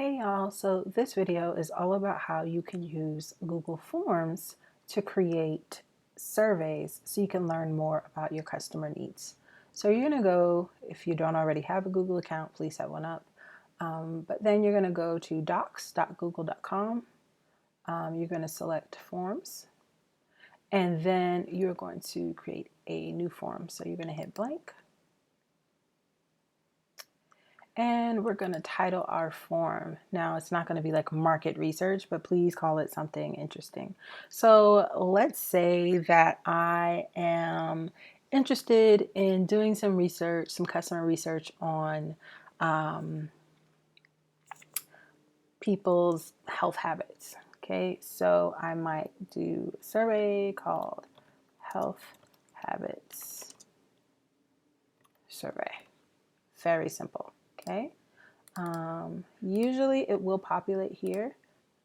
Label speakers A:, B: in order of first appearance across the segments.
A: Hey y'all, so this video is all about how you can use Google Forms to create surveys so you can learn more about your customer needs. So you're going to go, if you don't already have a Google account, please set one up. But then you're going to go to docs.google.com. You're going to select forms, and then you're going to create a new form. So you're going to hit blank. And we're going to title our form. Now, it's not going to be like market research, but please call it something interesting. So let's say that I am interested in doing some research, some customer research on people's health habits. Okay, so I might do a survey called Health Habits Survey. Very simple. Okay. Usually it will populate here.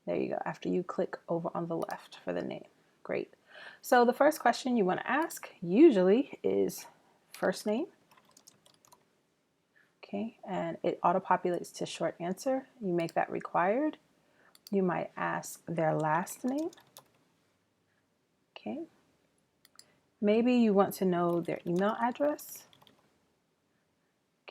A: There you go, after you click over on the left for the name. Great. So the first question you want to ask usually is first name. Okay, and it auto-populates to short answer. You make that required. You might ask their last name. Okay. Maybe you want to know their email address.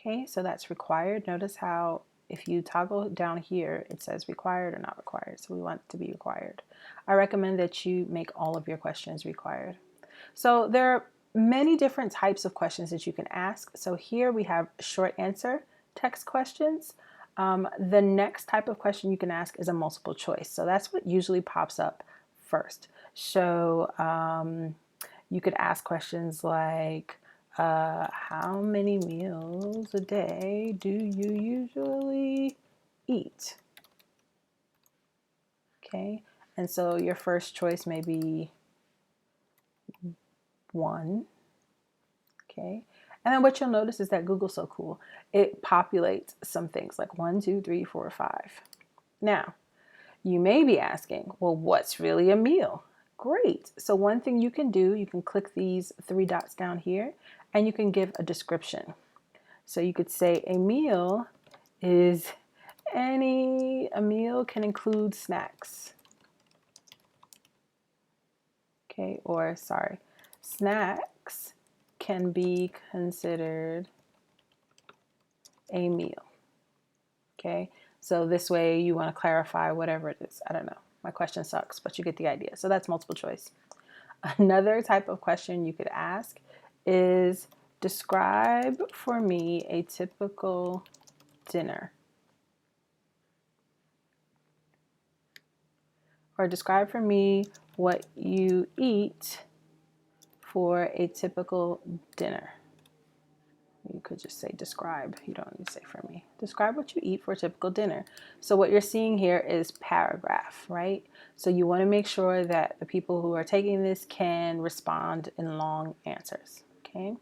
A: Okay, so that's required. Notice how if you toggle down here, it says required or not required. So we want it to be required. I recommend that you make all of your questions required. So there are many different types of questions that you can ask. So here we have short answer text questions. The next type of question you can ask is a multiple choice. So that's what usually pops up first. So you could ask questions like, how many meals a day do you usually eat? Okay, and so your first choice may be 1. Okay, and then what you'll notice is that Google's so cool. It populates some things like 1, 2, 3, 4, 5. Now, you may be asking, well, what's really a meal? Great. So one thing you can do, you can click these 3 dots down here and you can give a description. So you could say a meal is a meal can include snacks. Okay, or sorry, snacks can be considered a meal. Okay, so this way you want to clarify whatever it is. I don't know. My question sucks, but you get the idea. So that's multiple choice. Another type of question you could ask is describe for me a typical dinner. Or describe for me what you eat for a typical dinner. You could just say describe. You don't need to say for me. Describe what you eat for a typical dinner. So what you're seeing here is paragraph, right? So you want to make sure that the people who are taking this can respond in long answers, okay?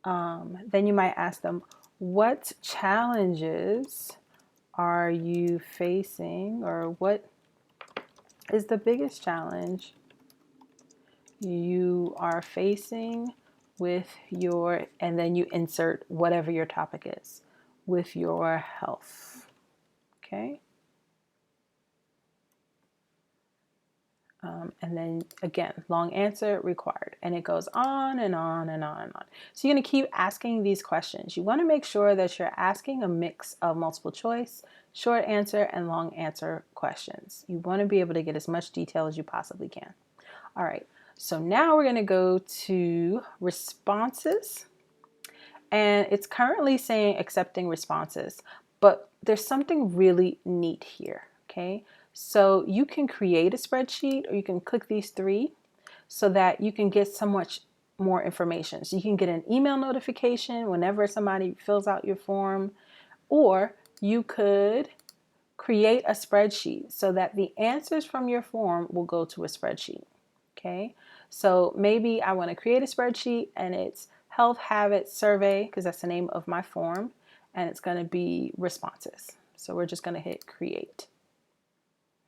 A: Then you might ask them, what challenges are you facing, or what is the biggest challenge you are facing with your, and then you insert whatever your topic is, with your health. Okay. And then again, long answer required, and it goes on and on and on and on. So you're going to keep asking these questions. You want to make sure that you're asking a mix of multiple choice, short answer, and long answer questions. You want to be able to get as much detail as you possibly can. All right. So now we're going to go to responses, and it's currently saying accepting responses, but there's something really neat here. Okay. So you can create a spreadsheet, or you can click these 3 so that you can get so much more information. So you can get an email notification whenever somebody fills out your form, or you could create a spreadsheet so that the answers from your form will go to a spreadsheet. Okay, so maybe I want to create a spreadsheet and it's health habits survey, because that's the name of my form, and it's going to be responses. So we're just going to hit create.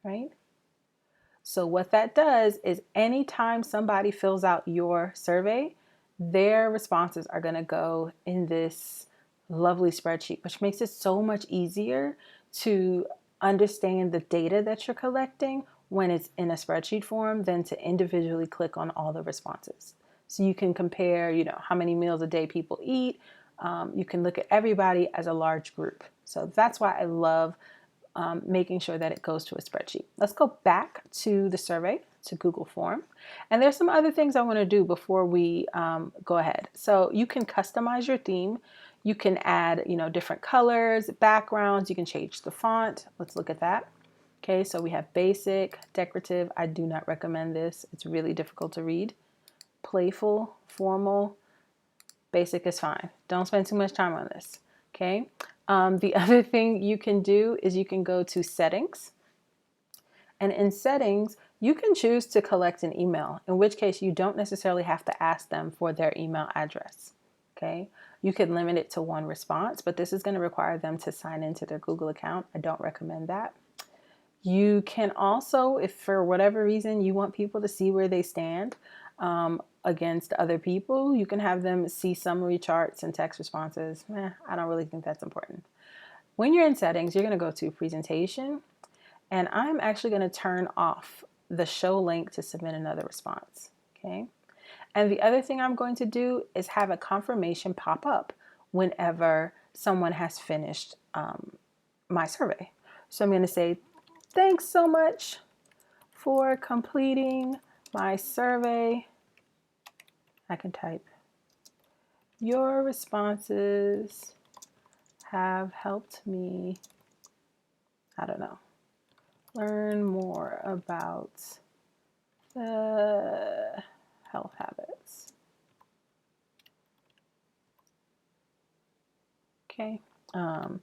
A: Right? So what that does is anytime somebody fills out your survey, their responses are going to go in this lovely spreadsheet, which makes it so much easier to understand the data that you're collecting when it's in a spreadsheet form than to individually click on all the responses. So you can compare, how many meals a day people eat. You can look at everybody as a large group. So that's why I love making sure that it goes to a spreadsheet. Let's go back to the survey, to Google Form. And there's some other things I want to do before we go ahead. So you can customize your theme. You can add, different colors, backgrounds. You can change the font. Let's look at that. Okay, so we have basic, decorative. I do not recommend this. It's really difficult to read. Playful, formal, basic is fine. Don't spend too much time on this. Okay. The other thing you can do is you can go to settings. And in settings, you can choose to collect an email, in which case you don't necessarily have to ask them for their email address. Okay. You could limit it to one response, but this is going to require them to sign into their Google account. I don't recommend that. You can also, if for whatever reason you want people to see where they stand against other people, you can have them see summary charts and text responses. I don't really think that's important. When you're in settings, you're going to go to presentation, and I'm actually going to turn off the show link to submit another response. Okay. And the other thing I'm going to do is have a confirmation pop up whenever someone has finished my survey. So I'm going to say, thanks so much for completing my survey. I can type, your responses have helped me, I don't know, learn more about the health habits. Okay. And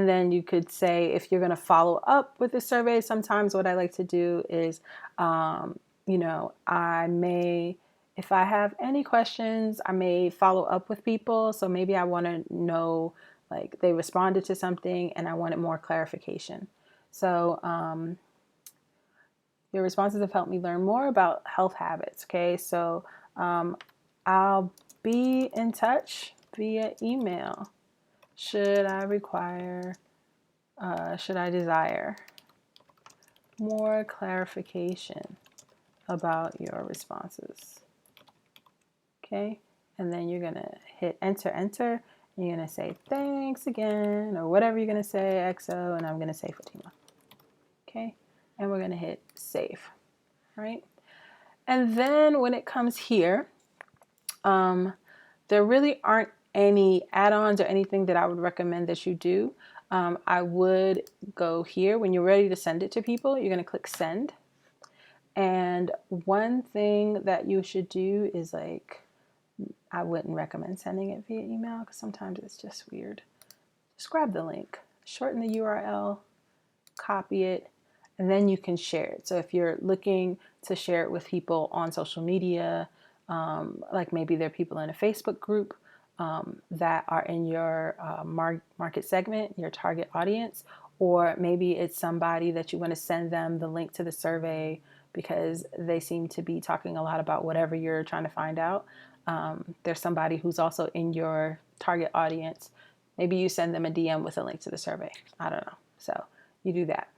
A: then you could say, if you're going to follow up with the survey, sometimes what I like to do is, if I have any questions, I may follow up with people. So maybe I want to know, like, they responded to something and I wanted more clarification. So your responses have helped me learn more about health habits. Okay, so I'll be in touch via email. Should I desire more clarification about your responses? Okay, and then you're gonna hit enter, and you're gonna say thanks again, or whatever you're gonna say, XO, and I'm gonna say Fatima. Okay, and we're gonna hit save, right? And then when it comes here, there really aren't any add-ons or anything that I would recommend that you do. I would go here when you're ready to send it to people. You're going to click send. And one thing that you should do is, like, I wouldn't recommend sending it via email because sometimes it's just weird. Just grab the link, shorten the URL, copy it, and then you can share it. So if you're looking to share it with people on social media, like maybe there are people in a Facebook group that are in your market segment, your target audience, or maybe it's somebody that you want to send them the link to the survey because they seem to be talking a lot about whatever you're trying to find out. There's somebody who's also in your target audience. Maybe you send them a DM with a link to the survey. I don't know. So you do that.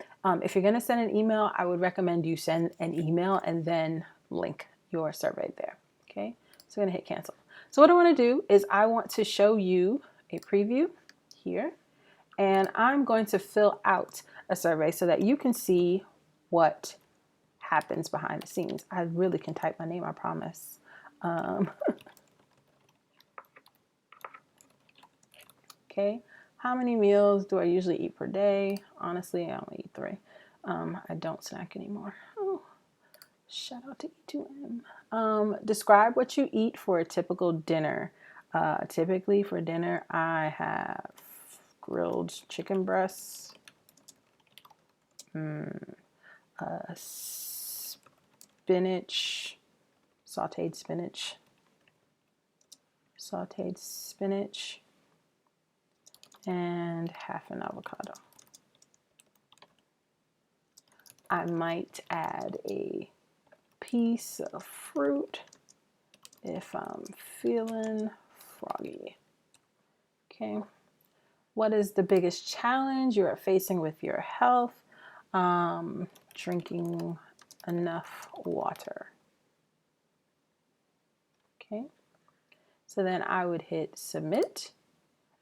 A: If you're going to send an email, I would recommend you send an email and then link your survey there. Okay, so I'm going to hit cancel. So what I want to do is I want to show you a preview here, and I'm going to fill out a survey so that you can see what happens behind the scenes. I really can type my name, I promise. Okay, how many meals do I usually eat per day? Honestly, I only eat 3. I don't snack anymore. Oh, shout out to E2M. Describe what you eat for a typical dinner. Typically for dinner, I have grilled chicken breasts, spinach, sauteed spinach, and half an avocado. I might add a piece of fruit if I'm feeling froggy. Okay. What is the biggest challenge you are facing with your health? Drinking enough water. Okay. So then I would hit submit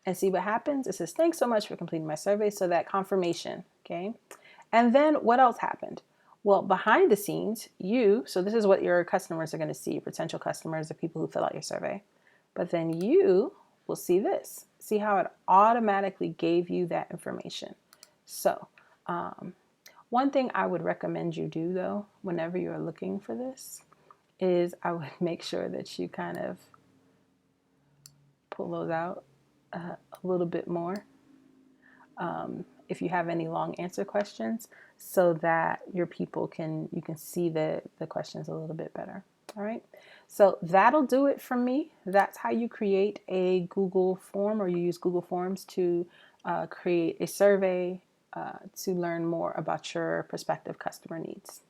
A: and see what happens. It says, thanks so much for completing my survey. So that confirmation. Okay. And then what else happened? Well, behind the scenes, so this is what your customers are going to see, potential customers, the people who fill out your survey. But then you will see this. See how it automatically gave you that information. So one thing I would recommend you do, though, whenever you're looking for this, is I would make sure that you kind of pull those out a little bit more if you have any long answer questions, so that your people you can see the questions a little bit better. All right, so that'll do it for me. That's how you create a Google form, or you use Google Forms to create a survey to learn more about your prospective customer needs.